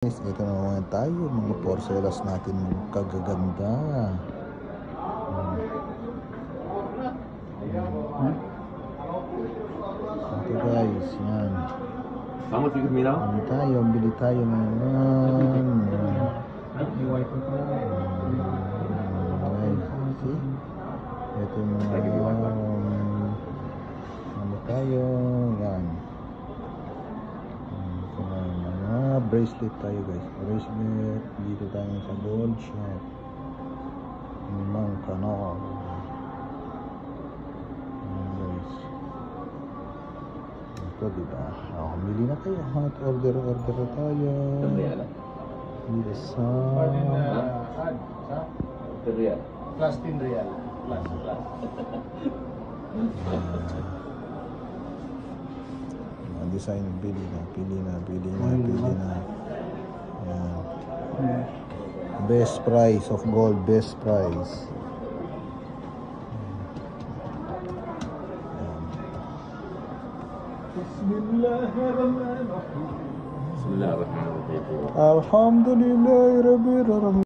Guys, ito na naman tayo, mga porcelas natin magkagaganda. Ito guys, yan. Bili tayo naman. See? Ito mga tayo, yan. Bracelet tayo guys, bracelet dito tayo sa gold shop ng Canal. Guys, ito diba, bili na tayo, order na tayo dito sa plus 10 real plus design, pili na. Yan. Best price of gold, best price. Bismillahirrahmanirrahim. Alhamdulillahirabbil alamin.